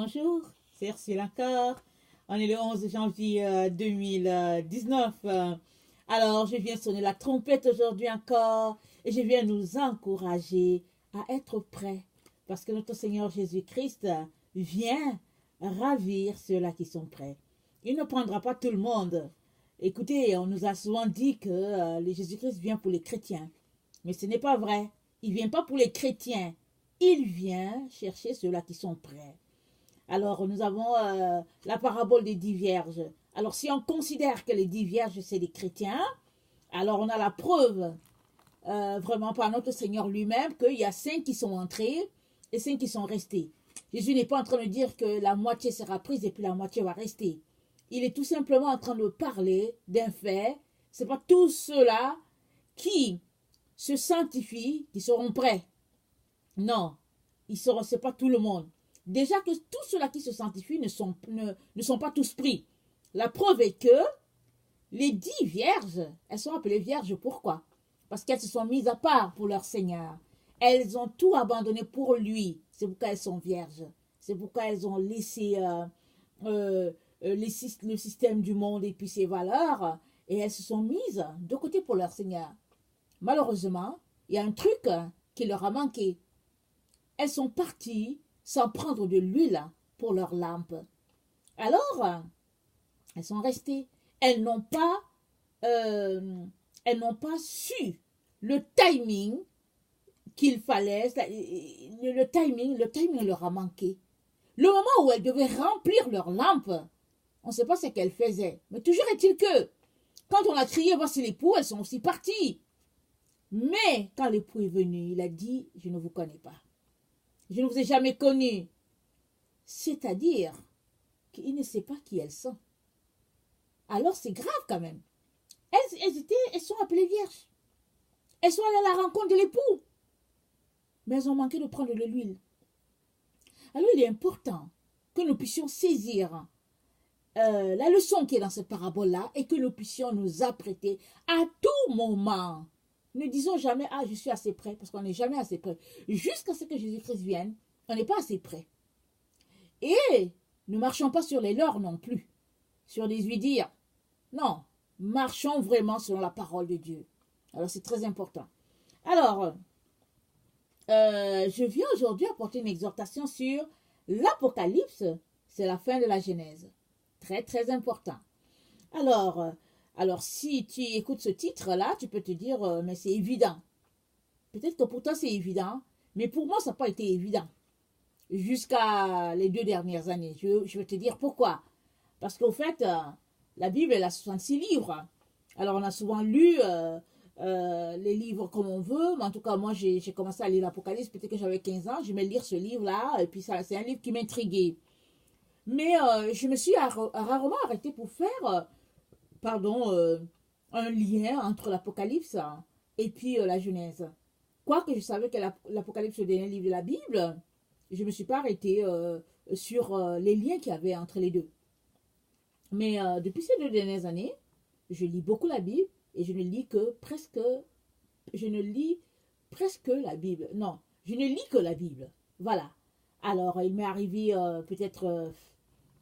Bonjour, c'est Ursula encore. On est le 11 janvier 2019. Alors, je viens sonner la trompette aujourd'hui encore et je viens nous encourager à être prêts parce que notre Seigneur Jésus-Christ vient ravir ceux-là qui sont prêts. Il ne prendra pas tout le monde. Écoutez, on nous a souvent dit que Jésus-Christ vient pour les chrétiens. Mais ce n'est pas vrai. Il ne vient pas pour les chrétiens. Il vient chercher ceux-là qui sont prêts. Alors, nous avons la parabole des 10 vierges. Alors, si on considère que les 10 vierges, c'est les chrétiens, alors on a la preuve, vraiment par notre Seigneur lui-même, qu'il y a 5 qui sont entrés et 5 qui sont restés. Jésus n'est pas en train de dire que la moitié sera prise et puis la moitié va rester. Il est tout simplement en train de parler d'un fait. Ce n'est pas tous ceux-là qui se sanctifient qui seront prêts. Non, ce n'est pas tout le monde. Déjà que tous ceux-là qui se sanctifient ne sont pas tous pris. La preuve est que les 10 vierges, elles sont appelées vierges, pourquoi? Parce qu'elles se sont mises à part pour leur Seigneur. Elles ont tout abandonné pour lui. C'est pourquoi elles sont vierges. C'est pourquoi elles ont laissé le système du monde et puis ses valeurs. Et elles se sont mises de côté pour leur Seigneur. Malheureusement, il y a un truc qui leur a manqué. Elles sont parties sans prendre de l'huile pour leur lampe. Alors, elles sont restées. Elles n'ont pas su le timing qu'il fallait. Le timing leur a manqué. Le moment où elles devaient remplir leur lampe, on ne sait pas ce qu'elles faisaient. Mais toujours est-il que, quand on a crié, voici l'époux, elles sont aussi parties. Mais quand l'époux est venu, il a dit, je ne vous connais pas. Je ne vous ai jamais connu. C'est-à-dire qu'il ne sait pas qui elles sont. Alors c'est grave quand même. Elles sont appelées vierges. Elles sont allées à la rencontre de l'époux. Mais elles ont manqué de prendre de l'huile. Alors il est important que nous puissions saisir la leçon qui est dans cette parabole-là et que nous puissions nous apprêter à tout moment. Ne disons jamais, ah, je suis assez près, parce qu'on n'est jamais assez près. Jusqu'à ce que Jésus-Christ vienne, on n'est pas assez près. Et ne marchons pas sur les leurs non plus, sur des huiles. Non, marchons vraiment selon la parole de Dieu. Alors, c'est très important. Alors, je viens aujourd'hui apporter une exhortation sur l'Apocalypse. C'est la fin de la Genèse. Très, très important. Alors, si tu écoutes ce titre-là, tu peux te dire, mais c'est évident. Peut-être que pour toi, c'est évident, mais pour moi, ça n'a pas été évident. Jusqu'à les 2 dernières années. Je vais te dire pourquoi. Parce qu'au fait, la Bible, elle a 66 livres. Alors, on a souvent lu les livres comme on veut, mais en tout cas, moi, j'ai commencé à lire l'Apocalypse, peut-être que j'avais 15 ans, je vais lire ce livre-là, et puis c'est un livre qui m'intriguait. Mais je me suis rarement arrêtée pour faire... un lien entre l'Apocalypse et puis la Genèse. Quoique je savais que l'Apocalypse est le dernier livre de la Bible, je ne me suis pas arrêtée sur les liens qu'il y avait entre les deux. Mais depuis ces 2 dernières années, je lis beaucoup la Bible et je ne lis presque la Bible. Non, je ne lis que la Bible. Voilà. Alors, il m'est arrivé peut-être...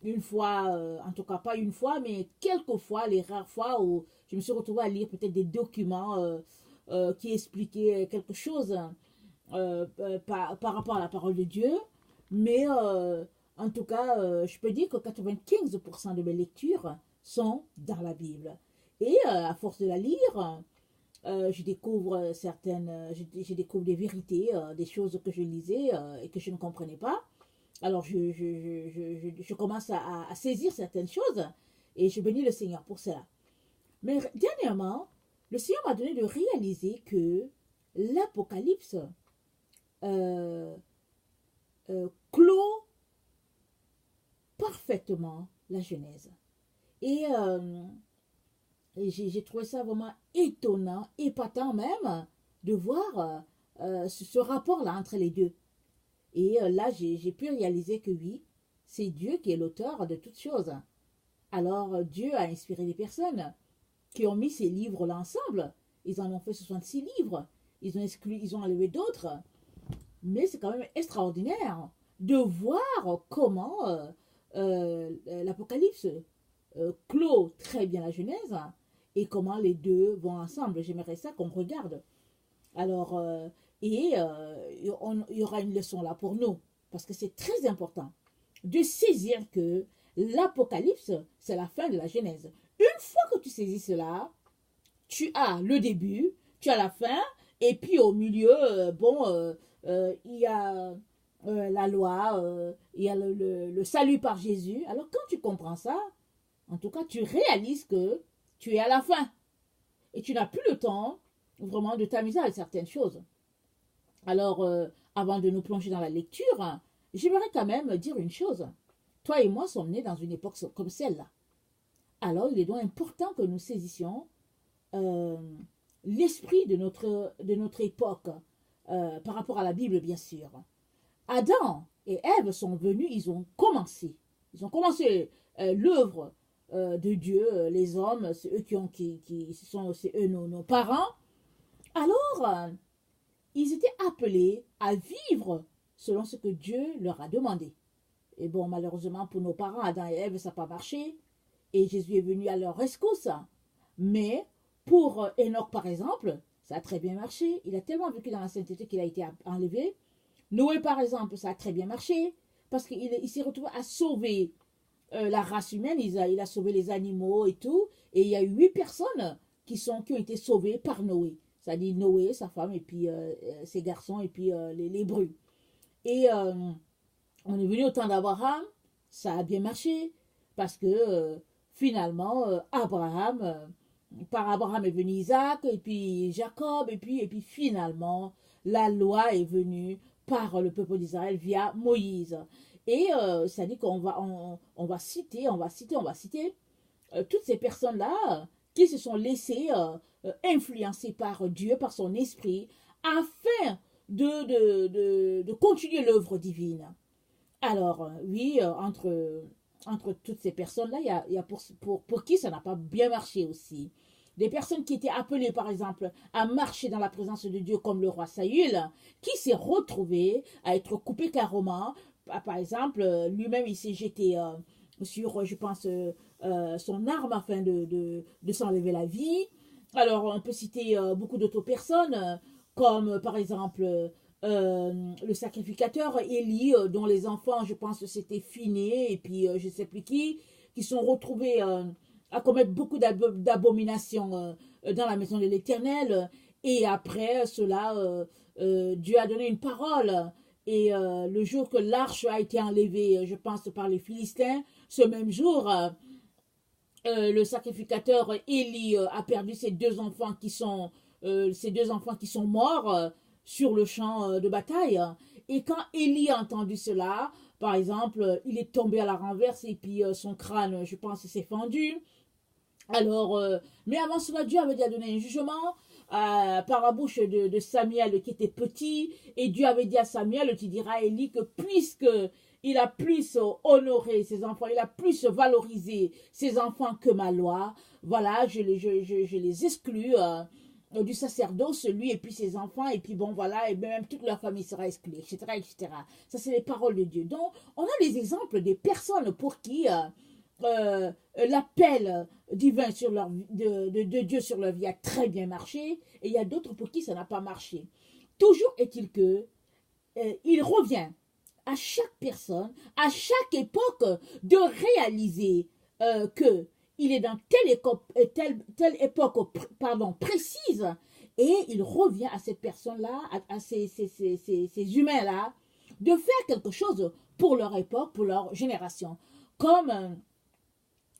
une fois, en tout cas pas une fois, mais quelques fois, les rares fois où je me suis retrouvée à lire peut-être des documents qui expliquaient quelque chose par rapport à la parole de Dieu. Mais en tout cas, je peux dire que 95% de mes lectures sont dans la Bible. Et à force de la lire, je découvre je découvre des vérités, des choses que je lisais et que je ne comprenais pas. Alors, je commence à saisir certaines choses et je bénis le Seigneur pour cela. Mais dernièrement, le Seigneur m'a donné de réaliser que l'Apocalypse clôt parfaitement la Genèse. Et j'ai trouvé ça vraiment étonnant, épatant même, de voir ce rapport-là entre les deux. Et là, j'ai pu réaliser que oui, c'est Dieu qui est l'auteur de toutes choses. Alors, Dieu a inspiré des personnes qui ont mis ces livres-là ensemble. Ils en ont fait 66 livres. Ils ont enlevé d'autres. Mais c'est quand même extraordinaire de voir comment l'Apocalypse clôt très bien la Genèse et comment les deux vont ensemble. J'aimerais ça qu'on regarde. Alors, il y aura une leçon là pour nous, parce que c'est très important de saisir que l'Apocalypse, c'est la fin de la Genèse. Une fois que tu saisis cela, tu as le début, tu as la fin, et puis au milieu, il y a la loi, il y a le salut par Jésus. Alors quand tu comprends ça, en tout cas, tu réalises que tu es à la fin. Et tu n'as plus le temps vraiment de t'amuser avec certaines choses. Alors, avant de nous plonger dans la lecture, j'aimerais quand même dire une chose. Toi et moi sommes nés dans une époque comme celle-là. Alors, il est donc important que nous saisissions euh, l'esprit de notre époque par rapport à la Bible, bien sûr. Adam et Ève sont venus, ils ont commencé. Ils ont commencé l'œuvre de Dieu, les hommes, c'est eux c'est eux nos parents. Alors, ils étaient appelés à vivre selon ce que Dieu leur a demandé. Et bon, malheureusement pour nos parents, Adam et Ève, ça n'a pas marché. Et Jésus est venu à leur rescousse. Mais pour Enoch, par exemple, ça a très bien marché. Il a tellement vécu dans la sainteté qu'il a été enlevé. Noé, par exemple, ça a très bien marché. Parce qu'il s'est retrouvé à sauver la race humaine. Il a sauvé les animaux et tout. Et il y a eu 8 personnes qui ont été sauvées par Noé. C'est-à-dire Noé, sa femme, et puis ses garçons, et puis les brus. Et on est venu au temps d'Abraham, ça a bien marché, parce que finalement, par Abraham est venu Isaac, et puis Jacob, et puis finalement, la loi est venue par le peuple d'Israël via Moïse. Et ça dit qu'on va citer toutes ces personnes-là qui se sont laissées influencer par Dieu, par son esprit, afin de continuer l'œuvre divine. Alors, oui, entre toutes ces personnes-là, il y a pour qui ça n'a pas bien marché aussi. Des personnes qui étaient appelées, par exemple, à marcher dans la présence de Dieu, comme le roi Saül, qui s'est retrouvé à être coupé carrément. Par exemple, lui-même, il s'est jeté sur, je pense, son arme afin de s'enlever la vie. Alors, on peut citer beaucoup d'autres personnes, comme par exemple le sacrificateur Élie, dont les enfants, je pense, c'était Phiné, et puis je ne sais plus qui sont retrouvés à commettre beaucoup d'abominations dans la maison de l'Éternel. Et après cela, Dieu a donné une parole. Et le jour que l'arche a été enlevée, je pense, par les Philistins, ce même jour, le sacrificateur Élie a perdu ses deux enfants qui sont morts sur le champ de bataille. Et quand Élie a entendu cela, par exemple, il est tombé à la renverse et puis son crâne, je pense, s'est fendu. Alors, mais avant cela, Dieu avait déjà donné un jugement par la bouche de Samuel qui était petit. Et Dieu avait dit à Samuel, tu diras à Élie que puisque il a plus honoré ses enfants, il a plus valorisé ses enfants que ma loi, voilà, je les exclus du sacerdoce, lui et puis ses enfants, et puis bon, voilà, et même toute leur famille sera exclue, etc., etc. Ça, c'est les paroles de Dieu. Donc, on a les exemples des personnes pour qui l'appel divin de Dieu sur leur vie a très bien marché, et il y a d'autres pour qui ça n'a pas marché. Toujours est-il que il revient à chaque personne, à chaque époque, de réaliser que il est dans telle époque précise, et il revient à cette personne-là, à ces humains-là, de faire quelque chose pour leur époque, pour leur génération. Comme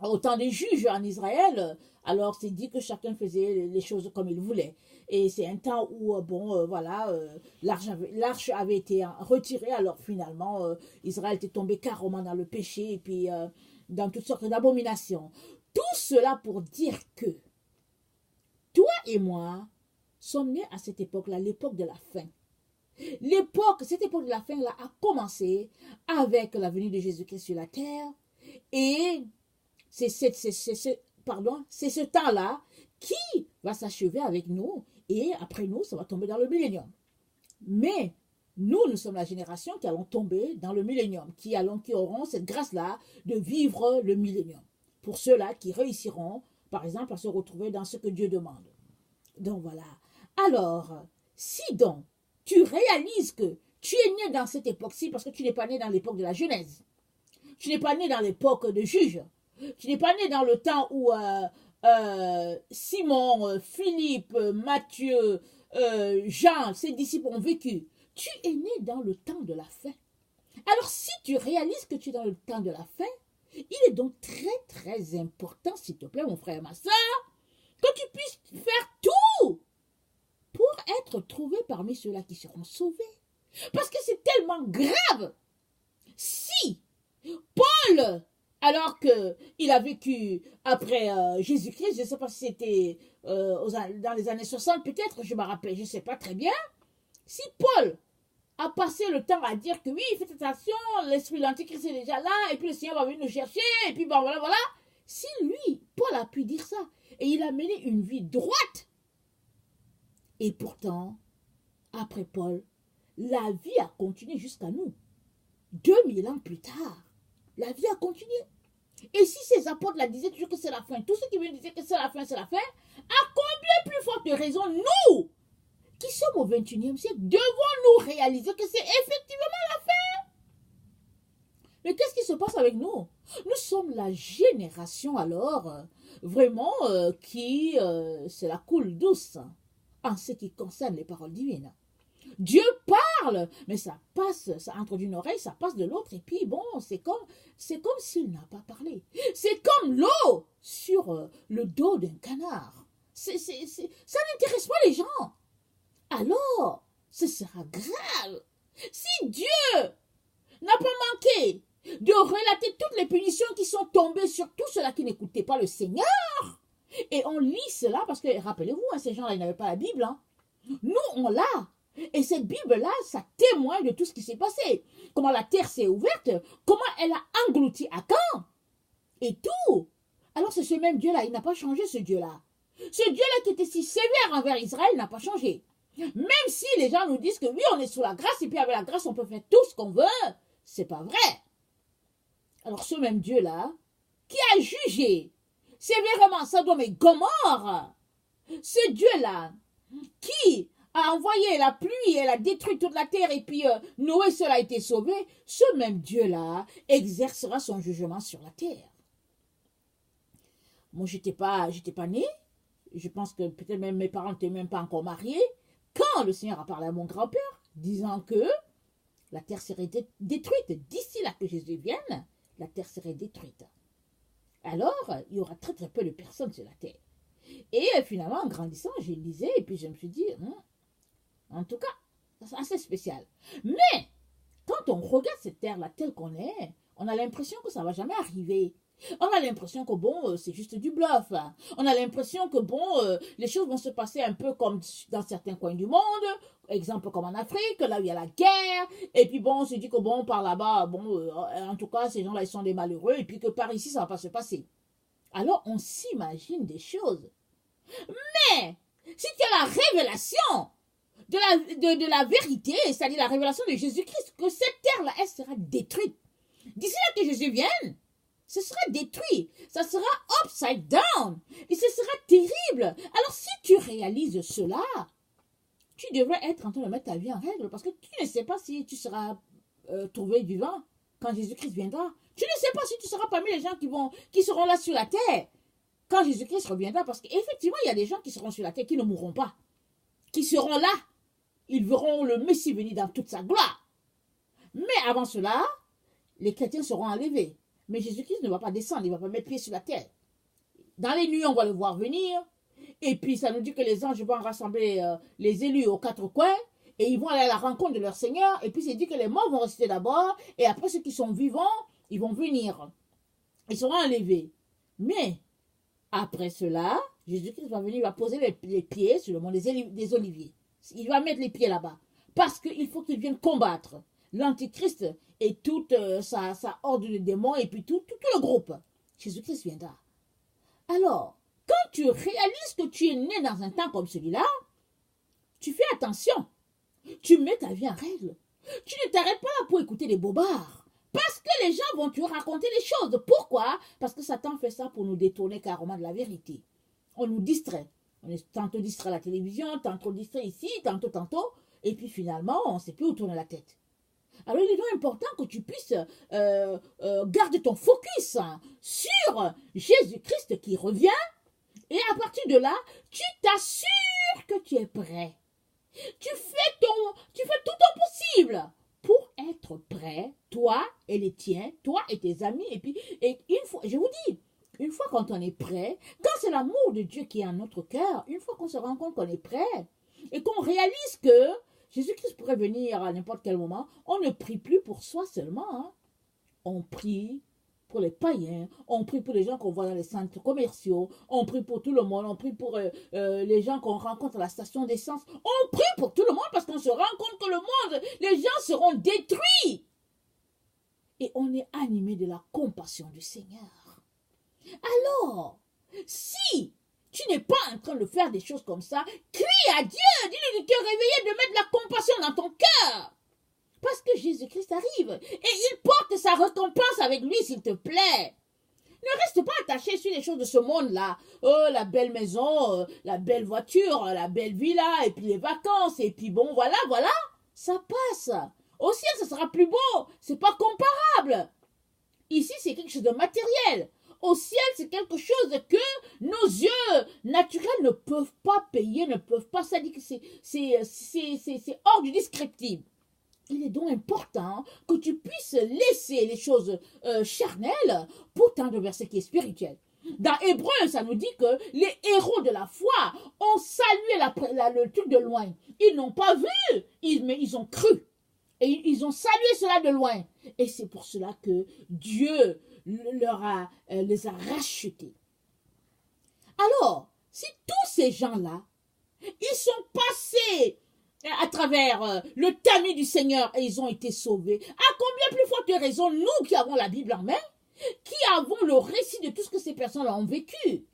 au temps des juges en Israël, alors c'est dit que chacun faisait les choses comme il voulait. Et c'est un temps où, l'arche avait été retirée, alors finalement, Israël était tombé carrément dans le péché et puis dans toutes sortes d'abominations. Tout cela pour dire que toi et moi sommes nés à cette époque-là, l'époque de la fin. Cette époque de la fin là a commencé avec la venue de Jésus-Christ sur la terre, et c'est ce temps-là qui va s'achever avec nous, et après nous, ça va tomber dans le millénium. Mais nous sommes la génération qui allons tomber dans le millénium, qui auront cette grâce-là de vivre le millénium. Pour ceux-là qui réussiront, par exemple, à se retrouver dans ce que Dieu demande. Donc voilà. Alors, si donc tu réalises que tu es né dans cette époque-ci, parce que tu n'es pas né dans l'époque de la Genèse, tu n'es pas né dans l'époque de Juge, tu n'es pas né dans le temps où Simon, Philippe, Matthieu, Jean, ses disciples ont vécu. Tu es né dans le temps de la fin. Alors si tu réalises que tu es dans le temps de la fin, il est donc très très important, s'il te plaît mon frère et ma soeur, que tu puisses faire tout pour être trouvé parmi ceux-là qui seront sauvés. Parce que c'est tellement grave. Si Paul, alors qu'il a vécu après Jésus-Christ, je ne sais pas si c'était dans les années 60 peut-être, je me rappelle, je ne sais pas très bien, si Paul a passé le temps à dire que oui, faites attention, l'esprit de l'Antichrist est déjà là, et puis le Seigneur va venir nous chercher, et puis bon, voilà, voilà. Si lui, Paul a pu dire ça, et il a mené une vie droite, et pourtant, après Paul, la vie a continué jusqu'à nous. 2000 ans plus tard, la vie a continué. Et si ces apôtres la disaient toujours que c'est la fin, tous ceux qui veulent dire que c'est la fin, à combien plus forte raison, nous, qui sommes au 21e siècle, devons-nous réaliser que c'est effectivement la fin? Mais qu'est-ce qui se passe avec nous? Nous sommes la génération alors, vraiment, qui c'est la coule douce en ce qui concerne les paroles divines. Dieu parle, mais ça passe, ça entre d'une oreille, ça passe de l'autre, et puis bon, c'est comme s'il n'a pas parlé. C'est comme l'eau sur le dos d'un canard. Ça n'intéresse pas les gens. Alors, ce sera grave. Si Dieu n'a pas manqué de relater toutes les punitions qui sont tombées sur tous ceux-là qui n'écoutaient pas le Seigneur, et on lit cela parce que, rappelez-vous, ces gens-là, ils n'avaient pas la Bible. Hein. Nous, on l'a. Et cette Bible-là, ça témoigne de tout ce qui s'est passé. Comment la terre s'est ouverte, comment elle a englouti Akan, et tout. Alors c'est ce même Dieu-là, il n'a pas changé ce Dieu-là. Ce Dieu-là qui était si sévère envers Israël n'a pas changé. Même si les gens nous disent que oui, on est sous la grâce, et puis avec la grâce, on peut faire tout ce qu'on veut, c'est pas vrai. Alors ce même Dieu-là, qui a jugé sévèrement Sodome et Gomorrhe, ce Dieu-là, qui a envoyé la pluie, elle a détruit toute la terre, et puis Noé seul a été sauvé, ce même Dieu-là exercera son jugement sur la terre. Moi, j'étais pas née, je pense que peut-être même mes parents n'étaient même pas encore mariés, quand le Seigneur a parlé à mon grand-père, disant que la terre serait détruite, d'ici là que Jésus vienne, la terre serait détruite. Alors, il y aura très très peu de personnes sur la terre. Et finalement, en grandissant, je lisais, et puis je me suis dit, en tout cas, c'est assez spécial. Mais, quand on regarde cette terre-là telle qu'on est, on a l'impression que ça ne va jamais arriver. On a l'impression que bon, c'est juste du bluff. On a l'impression que bon, les choses vont se passer un peu comme dans certains coins du monde. Exemple comme en Afrique, là où il y a la guerre. Et puis bon, on se dit que bon, par là-bas, bon, en tout cas, ces gens-là, ils sont des malheureux. Et puis que par ici, ça ne va pas se passer. Alors, on s'imagine des choses. Mais, si tu as la révélation de la vérité, c'est-à-dire la révélation de Jésus-Christ, que cette terre-là, elle sera détruite. D'ici là que Jésus vienne, ce sera détruit, ça sera upside down, et ce sera terrible. Alors si tu réalises cela, tu devrais être en train de mettre ta vie en règle, parce que tu ne sais pas si tu seras trouvé vivant quand Jésus-Christ viendra. Tu ne sais pas si tu seras parmi les gens qui seront là sur la terre quand Jésus-Christ reviendra, parce qu'effectivement, il y a des gens qui seront sur la terre qui ne mourront pas, qui seront là. Ils verront le Messie venir dans toute sa gloire. Mais avant cela, les chrétiens seront enlevés. Mais Jésus-Christ ne va pas descendre, il ne va pas mettre pied sur la terre. Dans les nuits, on va le voir venir. Et puis, ça nous dit que les anges vont rassembler les élus aux quatre coins. Et ils vont aller à la rencontre de leur Seigneur. Et puis, c'est dit que les morts vont rester d'abord. Et après, ceux qui sont vivants, ils vont venir. Ils seront enlevés. Mais, après cela, Jésus-Christ va venir, il va poser les pieds sur le mont des Oliviers. Il va mettre les pieds là-bas. Parce qu'il faut qu'il vienne combattre l'Antichrist et toute sa horde de démons et puis tout le groupe. Jésus-Christ viendra. Alors, quand tu réalises que tu es né dans un temps comme celui-là, tu fais attention. Tu mets ta vie en règle. Tu ne t'arrêtes pas là pour écouter des bobards. Parce que les gens vont te raconter les choses. Pourquoi? Parce que Satan fait ça pour nous détourner carrément de la vérité. On nous distrait. On est tantôt distrait à la télévision, tantôt distrait ici, tantôt. Et puis finalement, on ne sait plus où tourner la tête. Alors il est donc important que tu puisses garder ton focus sur Jésus-Christ qui revient. Et à partir de là, tu t'assures que tu es prêt. Tu fais tout ton possible pour être prêt, toi et les tiens, toi et tes amis. Et une fois, je vous dis, une fois quand on est prêt, quand c'est l'amour de Dieu qui est en notre cœur, une fois qu'on se rend compte qu'on est prêt et qu'on réalise que Jésus-Christ pourrait venir à n'importe quel moment, on ne prie plus pour soi seulement. Hein. On prie pour les païens, on prie pour les gens qu'on voit dans les centres commerciaux, on prie pour tout le monde, on prie pour les gens qu'on rencontre à la station d'essence. On prie pour tout le monde parce qu'on se rend compte que le monde, les gens seront détruits. Et on est animé de la compassion du Seigneur. Alors, si tu n'es pas en train de faire des choses comme ça, crie à Dieu, dis-lui de te réveiller, de mettre de la compassion dans ton cœur. Parce que Jésus-Christ arrive et il porte sa récompense avec lui, s'il te plaît. Ne reste pas attaché sur les choses de ce monde-là. Oh, la belle maison, la belle voiture, la belle villa, et puis les vacances, et puis bon, voilà. Ça passe. Au ciel, ça sera plus beau. C'est pas comparable. Ici, c'est quelque chose de matériel. Au ciel, c'est quelque chose que nos yeux naturels ne peuvent pas payer, ne peuvent pas. Ça dit que c'est hors du descriptif. Il est donc important que tu puisses laisser les choses charnelles pour tendre vers ce qui est spirituel. Dans Hébreu, ça nous dit que les héros de la foi ont salué le truc de loin. Ils n'ont pas vu, mais ils ont cru. Et ils ont salué cela de loin. Et c'est pour cela que Dieu les a rachetés. Alors, si tous ces gens-là, ils sont passés à travers le tamis du Seigneur et ils ont été sauvés, à combien plus forte raison, nous qui avons la Bible en main, qui avons le récit de tout ce que ces personnes ont vécu.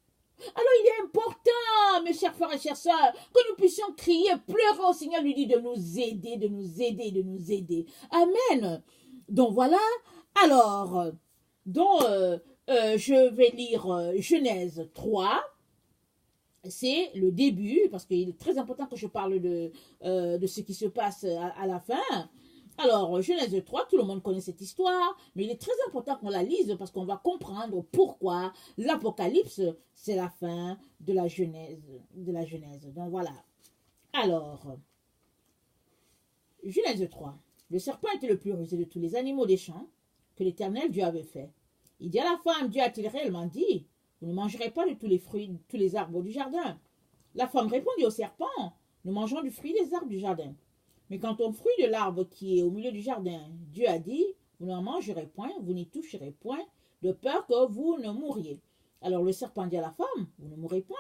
Alors il est important, mes chers frères et chères sœurs, que nous puissions crier, pleurer au Seigneur, lui dire de nous aider, de nous aider, de nous aider. Amen. Donc voilà, alors, je vais lire Genèse 3. C'est le début, parce qu'il est très important que je parle de ce qui se passe à la fin. Alors, Genèse 3, tout le monde connaît cette histoire, mais il est très important qu'on la lise parce qu'on va comprendre pourquoi l'Apocalypse, c'est la fin de la Genèse. Donc voilà. Alors, Genèse 3. Le serpent était le plus rusé de tous les animaux des champs que l'Éternel Dieu avait fait. Il dit à la femme, Dieu a-t-il réellement dit, vous ne mangerez pas de tous les fruits, de tous les arbres du jardin. La femme répondit au serpent, nous mangeons du fruit des arbres du jardin. Mais quant au fruit de l'arbre qui est au milieu du jardin, Dieu a dit, vous n'en mangerez point, vous n'y toucherez point, de peur que vous ne mouriez. Alors le serpent dit à la femme, vous ne mourrez point.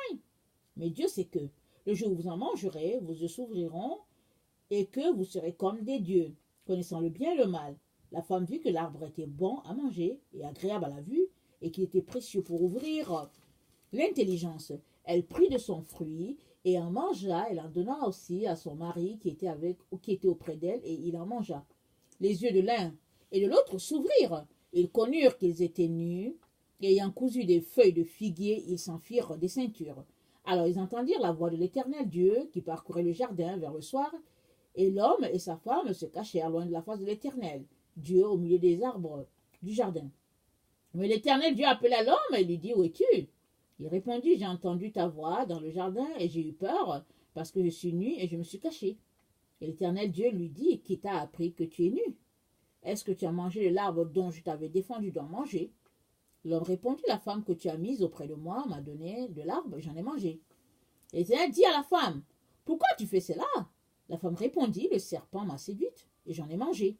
Mais Dieu sait que le jour où vous en mangerez, vos yeux s'ouvriront et que vous serez comme des dieux, connaissant le bien et le mal. La femme vit que l'arbre était bon à manger et agréable à la vue et qu'il était précieux pour ouvrir l'intelligence. Elle prit de son fruit et en mangea, elle en donna aussi à son mari qui était auprès d'elle, et il en mangea. Les yeux de l'un et de l'autre s'ouvrirent. Ils connurent qu'ils étaient nus, et ayant cousu des feuilles de figuier, ils s'en firent des ceintures. Alors ils entendirent la voix de l'Éternel Dieu qui parcourait le jardin vers le soir, et l'homme et sa femme se cachèrent loin de la face de l'Éternel, Dieu au milieu des arbres du jardin. Mais l'Éternel Dieu appela l'homme et lui dit, où es-tu? Il répondit, j'ai entendu ta voix dans le jardin et j'ai eu peur parce que je suis nu et je me suis caché. Et l'Éternel Dieu lui dit, qui t'a appris que tu es nu? Est-ce que tu as mangé de l'arbre dont je t'avais défendu d'en manger? L'homme répondit, la femme que tu as mise auprès de moi m'a donné de l'arbre et j'en ai mangé. Et l'Éternel dit à la femme, pourquoi tu fais cela? La femme répondit, le serpent m'a séduite et j'en ai mangé.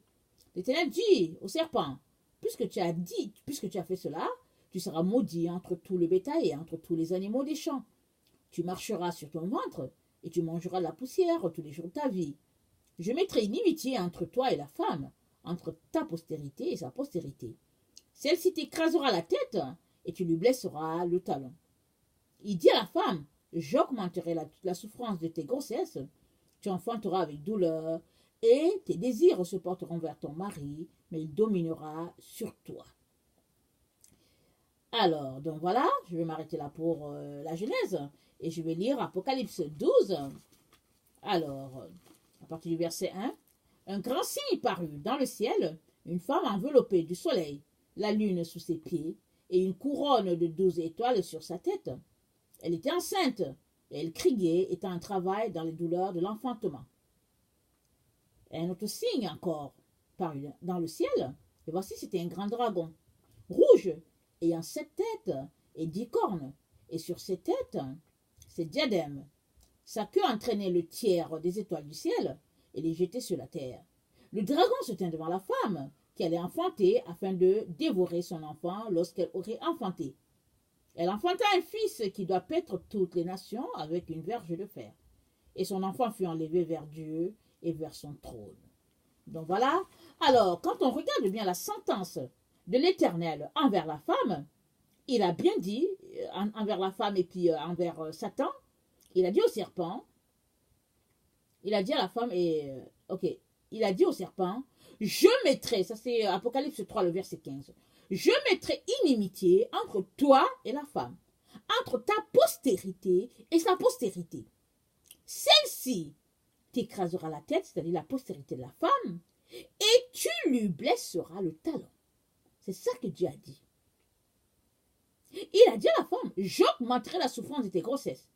L'Éternel dit au serpent, puisque tu as fait cela, tu seras maudit entre tout le bétail et entre tous les animaux des champs. Tu marcheras sur ton ventre et tu mangeras de la poussière tous les jours de ta vie. Je mettrai inimitié entre toi et la femme, entre ta postérité et sa postérité. Celle-ci t'écrasera la tête et tu lui blesseras le talon. Il dit à la femme, j'augmenterai la souffrance de tes grossesses, tu enfanteras avec douleur et tes désirs se porteront vers ton mari, mais il dominera sur toi. Alors, donc voilà, je vais m'arrêter là pour la Genèse et je vais lire Apocalypse 12. Alors, à partir du verset 1, un grand signe parut dans le ciel, une femme enveloppée du soleil, la lune sous ses pieds et une couronne de 12 étoiles sur sa tête. Elle était enceinte et elle criait, étant en travail dans les douleurs de l'enfantement. Un autre signe encore parut dans le ciel, et voici c'était un grand dragon, rouge, ayant 7 têtes et 10 cornes, et sur ses têtes, ses diadèmes. Sa queue entraînait le tiers des étoiles du ciel et les jetait sur la terre. Le dragon se tint devant la femme qui allait enfanter afin de dévorer son enfant lorsqu'elle aurait enfanté. Elle enfanta un fils qui doit paître toutes les nations avec une verge de fer. Et son enfant fut enlevé vers Dieu et vers son trône. Donc voilà. Alors, quand on regarde bien la sentence de l'Éternel envers la femme, il a bien dit, envers la femme et puis envers Satan, il a dit au serpent, il a dit à la femme, il a dit au serpent, je mettrai, ça c'est Apocalypse 3, le verset 15, je mettrai inimitié entre toi et la femme, entre ta postérité et sa postérité. Celle-ci t'écrasera la tête, c'est-à-dire la postérité de la femme, et tu lui blesseras le talon. C'est ça que Dieu a dit. Il a dit à la femme, j'augmenterai la souffrance de tes grossesses.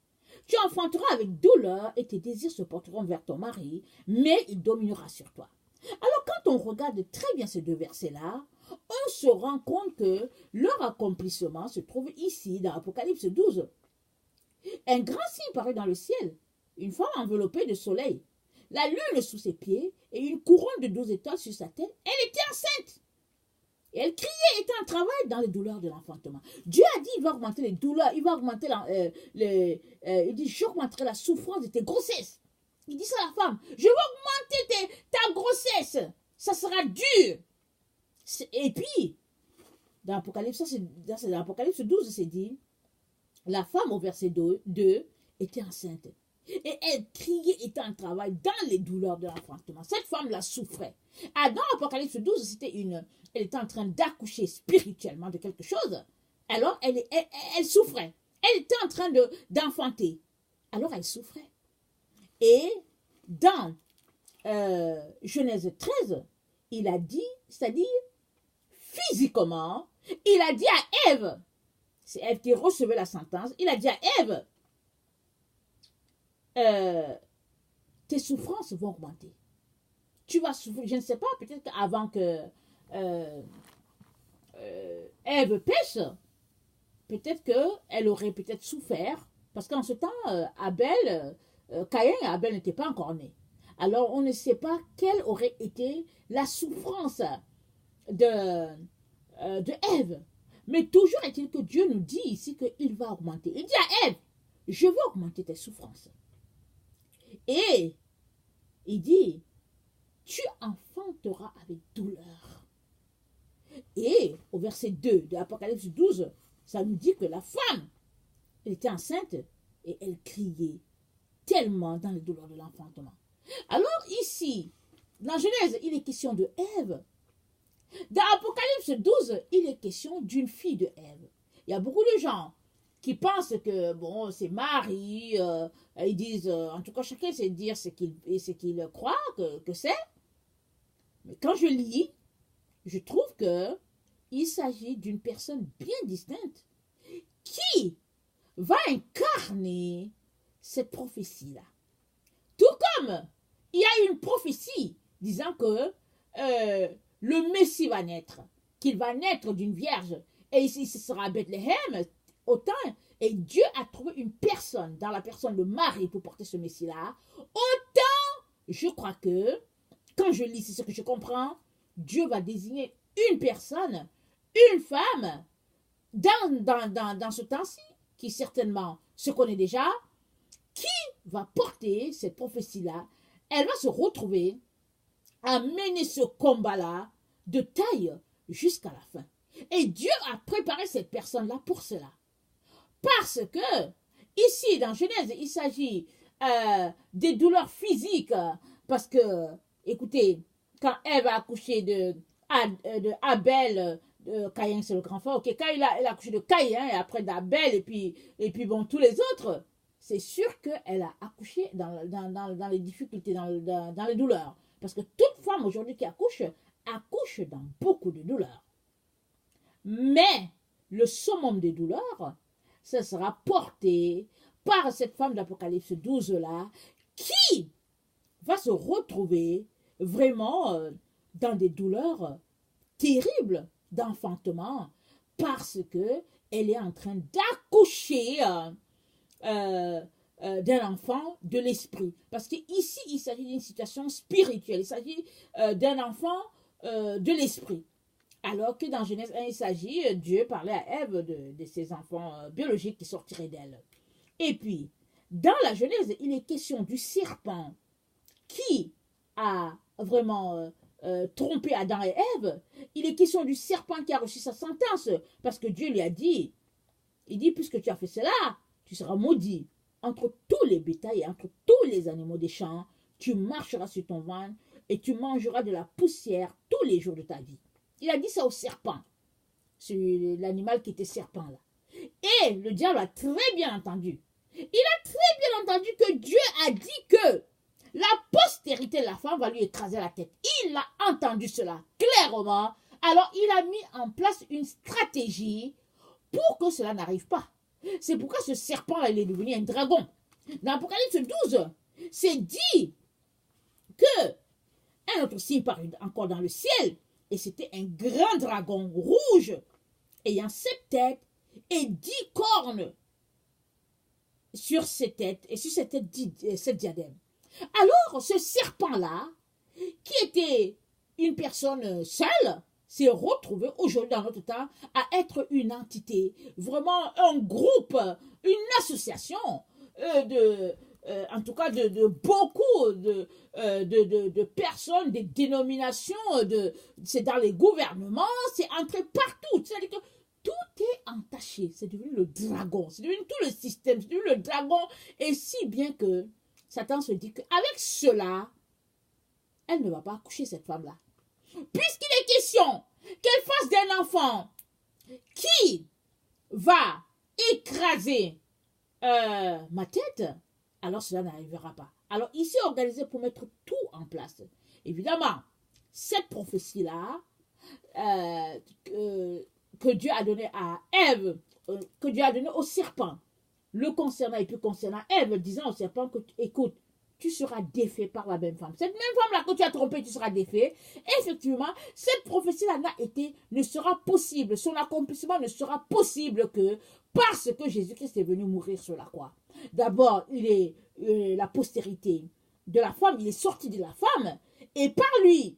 Tu enfanteras avec douleur et tes désirs se porteront vers ton mari, mais il dominera sur toi. Alors quand on regarde très bien ces deux versets-là, on se rend compte que leur accomplissement se trouve ici dans Apocalypse 12. Un grand signe parut dans le ciel, une femme enveloppée de soleil, la lune sous ses pieds et une couronne de 12 étoiles sur sa tête. Elle était enceinte. Et elle criait, était en travail dans les douleurs de l'enfantement. Dieu a dit, il va augmenter les douleurs, il va augmenter il dit, j'augmenterai la souffrance de tes grossesses. Il dit ça à la femme, je vais augmenter ta grossesse, ça sera dur. Et puis, dans l'Apocalypse 12, c'est dit, la femme au verset 2 était enceinte. Et elle criait, était en travail dans les douleurs de l'enfantement. Cette femme la souffrait. Ah, dans l'Apocalypse 12, elle était en train d'accoucher spirituellement de quelque chose. Alors, elle souffrait. Elle était en train d'enfanter. Alors, elle souffrait. Et dans Genèse 13, il a dit, c'est-à-dire physiquement, il a dit à Ève, c'est Ève qui recevait la sentence, il a dit à Ève, tes souffrances vont augmenter. Tu vas souffrir, je ne sais pas, peut-être qu'avant que Ève pêche, peut-être qu'elle aurait peut-être souffert, parce qu'en ce temps, Caïn et Abel n'étaient pas encore nés. Alors, on ne sait pas quelle aurait été la souffrance de Ève. Mais toujours est-il que Dieu nous dit ici qu'il va augmenter. Il dit à Ève, je vais augmenter tes souffrances. Et il dit, tu enfanteras avec douleur. Et au verset 2 de l'Apocalypse 12, ça nous dit que la femme, elle était enceinte et elle criait tellement dans les douleurs de l'enfantement. Alors ici, dans Genèse, il est question de Ève. Dans Apocalypse 12, il est question d'une fille de Ève. Il y a beaucoup de gens qui pensent que, bon, c'est Marie, ils disent, en tout cas, chacun sait dire ce qu'il croit que c'est. Mais quand je lis, je trouve que il s'agit d'une personne bien distincte qui va incarner cette prophétie-là. Tout comme il y a une prophétie disant que le Messie va naître, qu'il va naître d'une vierge, et ici ce sera à Bethléem, autant, et Dieu a trouvé une personne, dans la personne de Marie, pour porter ce Messie-là, autant je crois que, quand je lis, c'est ce que je comprends, Dieu va désigner une personne, une femme, dans ce temps-ci, qui certainement se connaît déjà, qui va porter cette prophétie-là. Elle va se retrouver à mener ce combat-là de taille jusqu'à la fin. Et Dieu a préparé cette personne-là pour cela. Parce que, ici, dans Genèse, il s'agit des douleurs physiques, parce que Écoutez, quand Ève a accouché de Abel, Caïn c'est le grand frère, ok, quand elle a accouché de Caïn et après d'Abel et puis bon, tous les autres, c'est sûr qu'elle a accouché dans les difficultés, dans les douleurs. Parce que toute femme aujourd'hui qui accouche dans beaucoup de douleurs. Mais le summum des douleurs, ça sera porté par cette femme d'Apocalypse 12 là, qui va se retrouver vraiment dans des douleurs terribles d'enfantement parce que elle est en train d'accoucher d'un enfant de l'esprit. Parce qu'ici, il s'agit d'une situation spirituelle. Il s'agit d'un enfant de l'esprit. Alors que dans Genèse 1, il s'agit, Dieu parlait à Ève de ses enfants biologiques qui sortiraient d'elle. Et puis, dans la Genèse, il est question du serpent qui a vraiment trompé Adam et Ève. Il est question du serpent qui a reçu sa sentence parce que Dieu lui a dit, il dit, puisque tu as fait cela, tu seras maudit. Entre tous les bétails et entre tous les animaux des champs, tu marcheras sur ton ventre et tu mangeras de la poussière tous les jours de ta vie. Il a dit ça au serpent, c'est l'animal qui était serpent là. Et le diable a très bien entendu. Il a très bien entendu que Dieu a dit que la postérité de la femme va lui écraser la tête. Il a entendu cela clairement. Alors il a mis en place une stratégie pour que cela n'arrive pas. C'est pourquoi ce serpent-là, il est devenu un dragon. Dans l'Apocalypse 12, c'est dit que un autre signe parut encore dans le ciel, et c'était un grand dragon rouge, ayant 7 têtes et 10 cornes sur ses têtes, et sur ses têtes 7 diadèmes. Alors, ce serpent-là, qui était une personne seule, s'est retrouvé aujourd'hui dans notre temps à être une entité, vraiment un groupe, une association en tout cas de beaucoup de personnes, des dénominations, c'est dans les gouvernements, c'est entré partout. C'est-à-dire que tout est entaché, c'est devenu le dragon, c'est devenu tout le système, c'est devenu le dragon, et si bien que Satan se dit qu'avec cela, elle ne va pas accoucher cette femme-là. Puisqu'il est question qu'elle fasse d'un enfant qui va écraser ma tête, alors cela n'arrivera pas. Alors il s'est organisé pour mettre tout en place. Évidemment, cette prophétie-là que Dieu a donnée à Ève, que Dieu a donnée au serpent, le concernant et puis concernant Ève, disant au serpent que, écoute, tu seras défait par la même femme. Cette même femme-là que tu as trompée, tu seras défait. Effectivement, cette prophétie-là ne sera possible. Son accomplissement ne sera possible que parce que Jésus-Christ est venu mourir sur la croix. D'abord, il est la postérité de la femme, il est sorti de la femme, et par lui,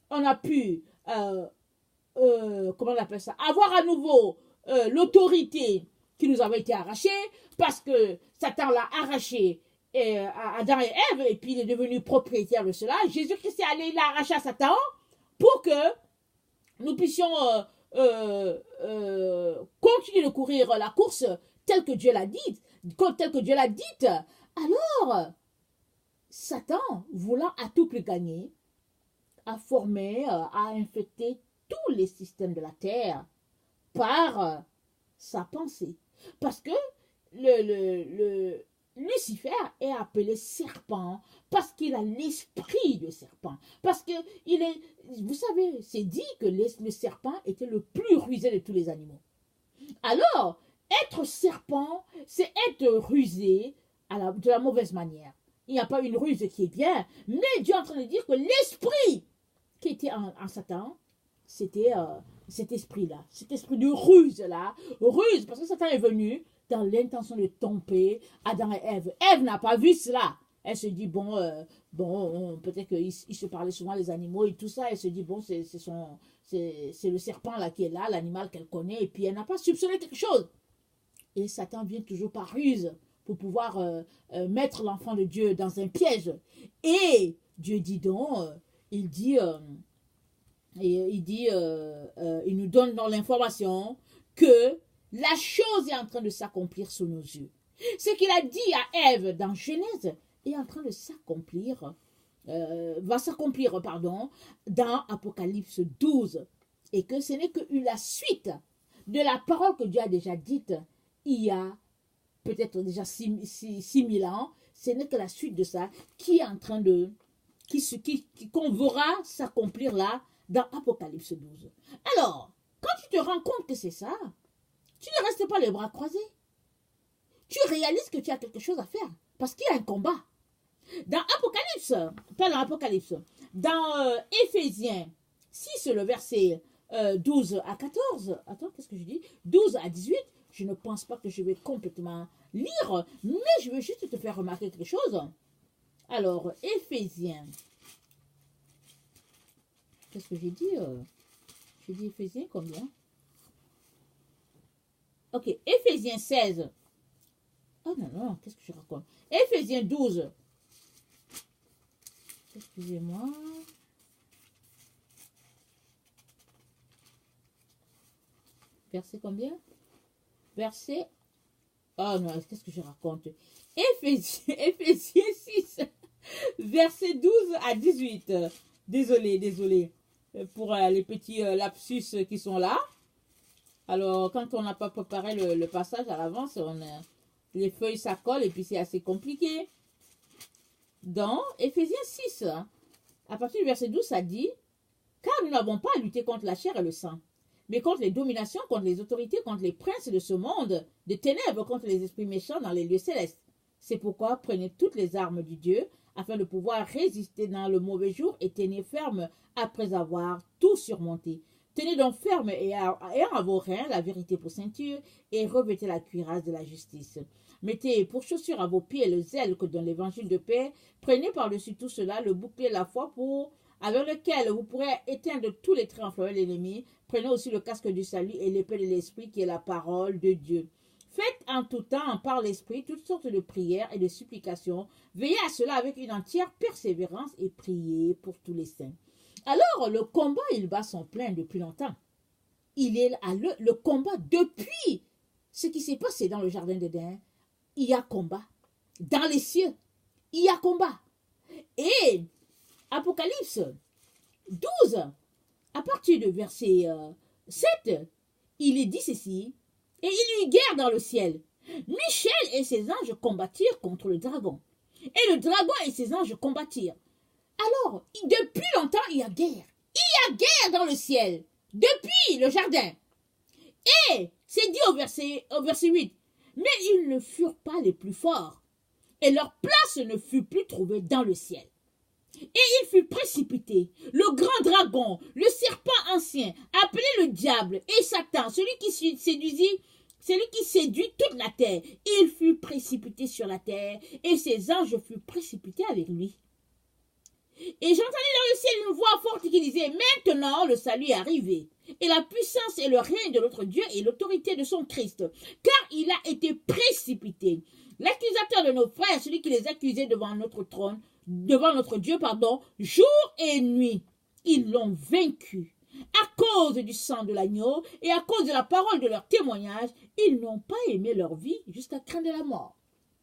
on a pu, comment on appelle ça, avoir à nouveau l'autorité qui nous avait été arrachée, parce que Satan l'a arrachée à Adam et Ève, et puis il est devenu propriétaire de cela. Jésus-Christ est allé, il a arraché à Satan pour que nous puissions continuer de courir la course telle que Dieu l'a dite, Alors, Satan, voulant à tout prix gagner, a formé, a infecté tous les systèmes de la terre par sa pensée. Parce que Lucifer est appelé serpent parce qu'il a l'esprit de serpent. Parce que vous savez, c'est dit que le serpent était le plus rusé de tous les animaux. Alors, être serpent, c'est être rusé de la mauvaise manière. Il n'y a pas une ruse qui est bien, mais Dieu est en train de dire que l'esprit qui était en Satan, c'était cet esprit-là, cet esprit de ruse-là, ruse, parce que Satan est venu dans l'intention de tromper Adam et Ève. Ève n'a pas vu cela. Elle se dit, peut-être qu'ils se parlaient souvent les animaux et tout ça. Elle se dit, c'est le serpent là qui est là, l'animal qu'elle connaît, et puis elle n'a pas soupçonné quelque chose. Et Satan vient toujours par ruse pour pouvoir mettre l'enfant de Dieu dans un piège. Et Dieu dit donc, il nous donne dans l'information que la chose est en train de s'accomplir sous nos yeux. Ce qu'il a dit à Ève dans Genèse est en train de s'accomplir va s'accomplir, pardon, dans Apocalypse 12. Et que ce n'est que la suite de la parole que Dieu a déjà dite il y a peut-être déjà 6000 ans. Ce n'est que la suite de ça qui est en train de, qu'on verra s'accomplir là dans Apocalypse 12. Alors, quand tu te rends compte que c'est ça, tu ne restes pas les bras croisés. Tu réalises que tu as quelque chose à faire parce qu'il y a un combat. Dans Apocalypse, pas dans Apocalypse, dans Éphésiens 6, le verset 12 à 14, attends, qu'est-ce que je dis? 12 à 18, je ne pense pas que je vais complètement lire, mais je veux juste te faire remarquer quelque chose. Alors, Éphésiens, qu'est-ce que j'ai dit? J'ai dit Éphésiens combien? Ok, Éphésiens 16. Oh non, non, qu'est-ce que je raconte? Éphésiens 12. Excusez-moi. Verset combien? Verset... Oh non, qu'est-ce que je raconte? Éphésiens 6, verset 12 à 18. Désolé pour les petits lapsus qui sont là. Alors, quand on n'a pas préparé le passage à l'avance, les feuilles ça colle et puis c'est assez compliqué. Dans Éphésiens 6, à partir du verset 12, ça dit « Car nous n'avons pas à lutter contre la chair et le sang, mais contre les dominations, contre les autorités, contre les princes de ce monde, de ténèbres, contre les esprits méchants dans les lieux célestes. C'est pourquoi prenez toutes les armes du Dieu, afin de pouvoir résister dans le mauvais jour et tenir ferme après avoir tout surmonté. Tenez donc ferme et ayant à vos reins la vérité pour ceinture, et revêtez la cuirasse de la justice. Mettez pour chaussure à vos pieds le zèle que donne l'évangile de paix. Prenez par-dessus tout cela le bouclier de la foi avec lequel vous pourrez éteindre tous les traits enflammés de l'ennemi. Prenez aussi le casque du salut et l'épée de l'esprit qui est la parole de Dieu. Faites en tout temps par l'esprit toutes sortes de prières et de supplications. Veillez à cela avec une entière persévérance et priez pour tous les saints. Alors, le combat, il bat son plein depuis longtemps. Il est le combat depuis ce qui s'est passé dans le jardin d'Éden. Il y a combat. Dans les cieux, il y a combat. Et Apocalypse 12, à partir du verset 7, il est dit ceci. Et il y eut guerre dans le ciel. Michel et ses anges combattirent contre le dragon. Et le dragon et ses anges combattirent. Alors, depuis longtemps, il y a guerre. Il y a guerre dans le ciel. Depuis le jardin. Et c'est dit au verset 8. Mais ils ne furent pas les plus forts. Et leur place ne fut plus trouvée dans le ciel. Et il fut précipité, le grand dragon, le serpent ancien, appelé le diable et Satan, celui qui séduit toute la terre. Il fut précipité sur la terre, et ses anges furent précipités avec lui. Et j'entendis dans le ciel une voix forte qui disait, maintenant le salut est arrivé, et la puissance et le règne de notre Dieu et l'autorité de son Christ, car il a été précipité. L'accusateur de nos frères, celui qui les accusait devant notre Dieu, jour et nuit, ils l'ont vaincu. À cause du sang de l'agneau et à cause de la parole de leur témoignage, ils n'ont pas aimé leur vie jusqu'à craindre la mort.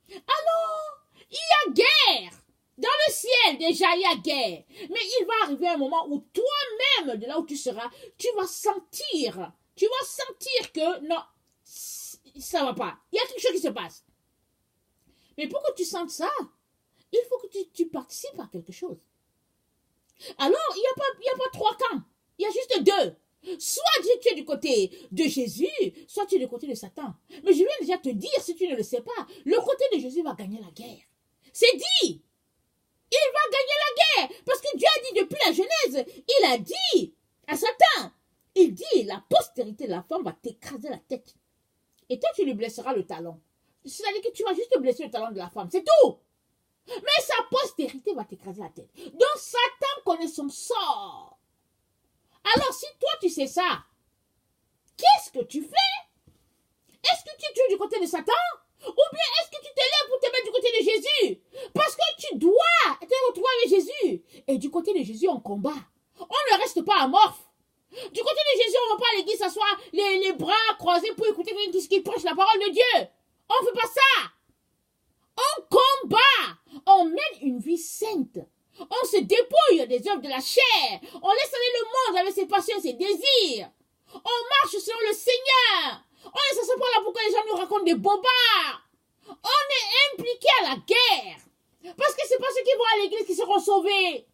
Alors, il y a guerre. Dans le ciel, déjà, il y a guerre. Mais il va arriver un moment où toi-même, de là où tu seras, tu vas sentir que non, ça ne va pas. Il y a quelque chose qui se passe. Mais pour que tu sentes ça, il faut que tu participes à quelque chose. Alors, il n'y a pas trois camps. Il y a juste deux. Soit tu es du côté de Jésus, soit tu es du côté de Satan. Mais je viens déjà te dire, si tu ne le sais pas, le côté de Jésus va gagner la guerre. C'est dit. Il va gagner la guerre. Parce que Dieu a dit depuis la Genèse, il a dit à Satan, il dit, la postérité de la femme va t'écraser la tête. Et toi, tu lui blesseras le talon. C'est-à-dire que tu vas juste blesser le talon de la femme. C'est tout. Mais sa postérité va t'écraser la tête. Donc Satan connaît son sort. Alors si toi tu sais ça, qu'est-ce que tu fais? Est-ce que tu es du côté de Satan? Ou bien est-ce que tu te lèves pour te mettre du côté de Jésus? Parce que tu dois te retrouver avec Jésus. Et du côté de Jésus, on combat. On ne reste pas amorphe. Du côté de Jésus, on ne va pas à l'église s'asseoir les bras croisés pour écouter quelqu'un qui prêche la parole de Dieu. On ne fait pas ça. On combat. On mène une vie sainte. On se dépouille des œuvres de la chair. On laisse aller le monde avec ses passions, ses désirs. On marche selon le Seigneur. On ne s'assoit pas là pour que les gens nous racontent des bobards. On est impliqué à la guerre. Parce que ce n'est pas ceux qui vont à l'église qui seront sauvés.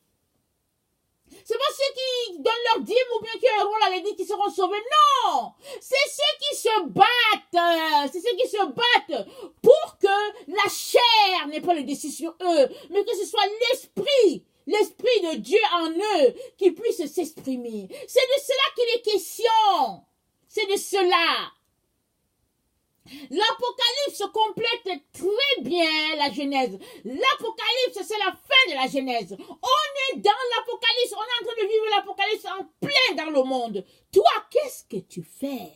Ce n'est pas ceux qui donnent leur dîme ou bien qui iront à l'église qui seront sauvés. Non! C'est ceux qui se battent. C'est ceux qui se battent pour que la chair n'ait pas le dessus sur eux, mais que ce soit l'esprit de Dieu en eux qui puisse s'exprimer. C'est de cela qu'il est question. C'est de cela. L'Apocalypse complète très bien la Genèse. L'Apocalypse, c'est la fin de la Genèse. On est dans l'Apocalypse. On est en train de vivre l'Apocalypse en plein dans le monde. Toi, qu'est-ce que tu fais?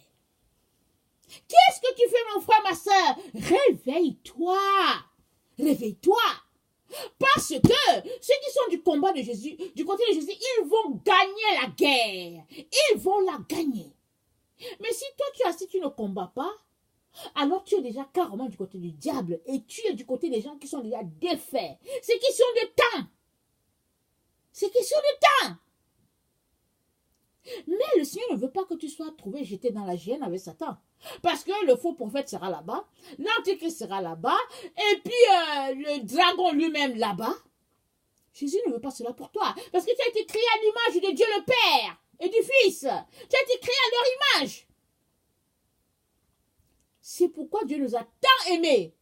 Qu'est-ce que tu fais, mon frère, ma soeur? Réveille-toi. Réveille-toi. Parce que ceux qui sont du combat de Jésus, du côté de Jésus, ils vont gagner la guerre. Ils vont la gagner. Mais si toi, si tu ne combats pas, alors tu es déjà carrément du côté du diable et tu es du côté des gens qui sont déjà défaits. C'est question de temps. C'est question de temps. Mais le Seigneur ne veut pas que tu sois trouvé jeté dans la géhenne avec Satan. Parce que le faux prophète sera là-bas, l'antichrist sera là-bas, et puis le dragon lui-même là-bas. Jésus ne veut pas cela pour toi. Parce que tu as été créé à l'image de Dieu le Père et du Fils. Tu as été créé à leur image. C'est pourquoi Dieu nous a tant aimés,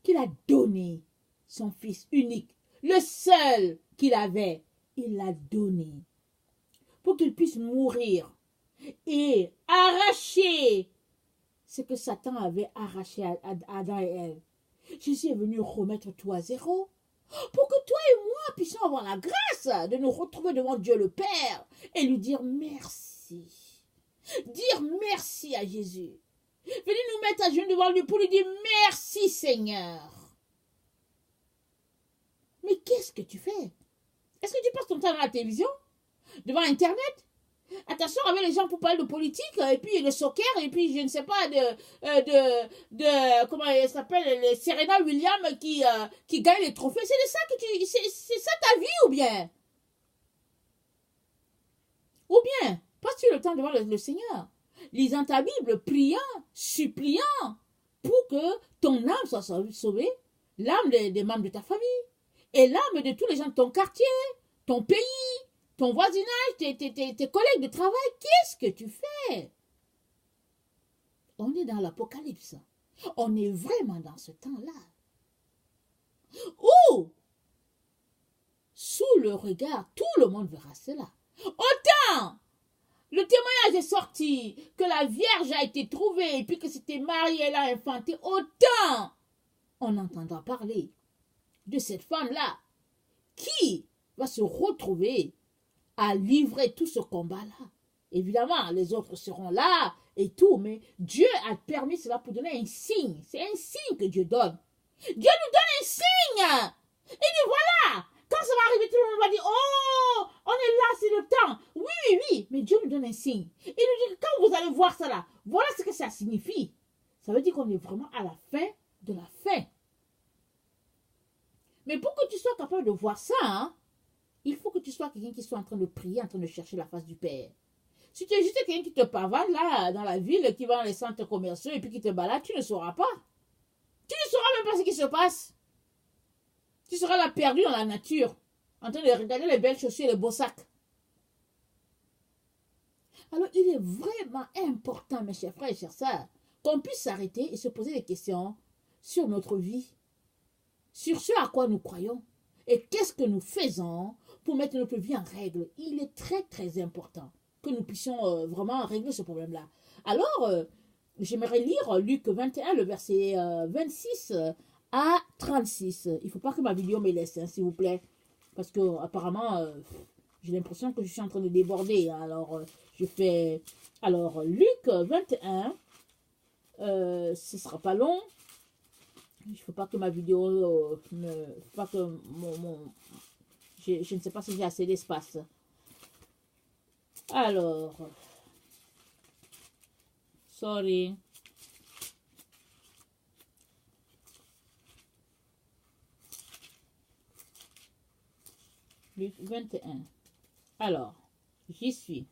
qu'il a donné son Fils unique, le seul qu'il avait. Il l'a donné pour qu'il puisse mourir et arracher ce que Satan avait arraché à Adam et Ève. Jésus est venu remettre tout à zéro pour que toi et moi puissions avoir la grâce de nous retrouver devant Dieu le Père et lui dire merci. Dire merci à Jésus. Venez nous mettre à genoux devant lui pour lui dire merci Seigneur. Mais qu'est-ce que tu fais? Est-ce que tu passes ton temps dans la télévision? Devant Internet? Attention avec les gens pour parler de politique, et puis de soccer, et puis je ne sais pas, comment elle s'appelle, les Serena Williams qui gagnent les trophées. C'est de ça que c'est ça ta vie ou bien? Ou bien, passes-tu le temps devant le Seigneur, lisant ta Bible, priant, suppliant, pour que ton âme soit sauvée, l'âme des membres de ta famille, et l'âme de tous les gens de ton quartier, ton pays, ton voisinage, tes collègues de travail. Qu'est-ce que tu fais? On est dans l'Apocalypse. On est vraiment dans ce temps-là. Où, sous le regard, tout le monde verra cela. Autant le témoignage est sorti, que la Vierge a été trouvée, et puis que c'était Marie, elle a enfanté, autant on entendra parler de cette femme-là qui va se retrouver à livrer tout ce combat-là. Évidemment, les autres seront là et tout, mais Dieu a permis cela pour donner un signe. C'est un signe que Dieu donne. Dieu nous donne un signe. Il dit voilà, quand ça va arriver, tout le monde va dire oh, on est là, c'est le temps. Oui, mais Dieu nous donne un signe. Il nous dit que quand vous allez voir ça là, voilà ce que ça signifie. Ça veut dire qu'on est vraiment à la fin de la fin. Mais pour que tu sois capable de voir ça, hein, il faut que tu sois quelqu'un qui soit en train de prier, en train de chercher la face du Père. Si tu es juste quelqu'un qui te pavane là, dans la ville, qui va dans les centres commerciaux et puis qui te balade, tu ne sauras pas. Tu ne sauras même pas ce qui se passe. Tu seras là perdu dans la nature, en train de regarder les belles chaussures et les beaux sacs. Alors il est vraiment important, mes chers frères et chères sœurs, qu'on puisse s'arrêter et se poser des questions sur notre vie, sur ce à quoi nous croyons et qu'est-ce que nous faisons pour mettre notre vie en règle. Il est très très important que nous puissions vraiment régler ce problème-là. Alors, j'aimerais lire Luc 21, le verset 26 à 36. Il ne faut pas que ma vidéo me laisse, hein, s'il vous plaît, parce que apparemment, j'ai l'impression que je suis en train de déborder. Alors, je fais... Alors, Luc 21, ce ne sera pas long. Il ne faut pas que ma vidéo pas que je ne sais pas si j'ai assez d'espace. Alors, sorry. plus 21. Alors, j'y suis.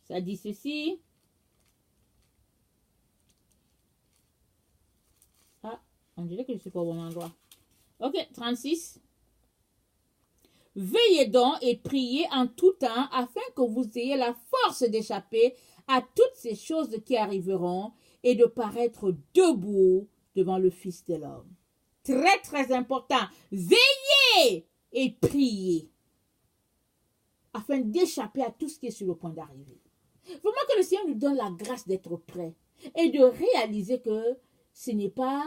Ça dit ceci. Ah, on dirait que je ne suis pas au bon endroit. Ok, 36. Veillez donc et priez en tout temps afin que vous ayez la force d'échapper à toutes ces choses qui arriveront et de paraître debout devant le Fils de l'homme. Très, très important. Veillez et priez afin d'échapper à tout ce qui est sur le point d'arriver. Vraiment que le Seigneur nous donne la grâce d'être prêt et de réaliser que ce n'est pas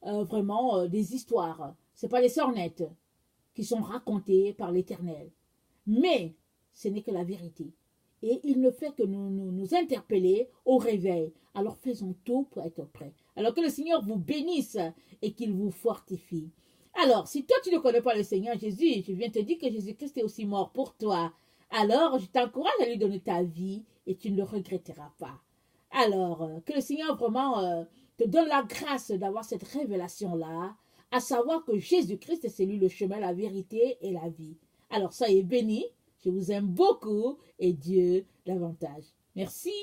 vraiment des histoires, ce n'est pas des sornettes qui sont racontées par l'Éternel, mais ce n'est que la vérité. Et il ne fait que nous interpeller au réveil. Alors faisons tout pour être prêts. Alors que le Seigneur vous bénisse et qu'il vous fortifie. Alors, si toi tu ne connais pas le Seigneur Jésus, je viens te dire que Jésus-Christ est aussi mort pour toi. Alors, je t'encourage à lui donner ta vie et tu ne le regretteras pas. Alors, que le Seigneur vraiment te donne la grâce d'avoir cette révélation-là, à savoir que Jésus-Christ, c'est lui le chemin, la vérité et la vie. Alors, soyez bénis, je vous aime beaucoup et Dieu davantage. Merci.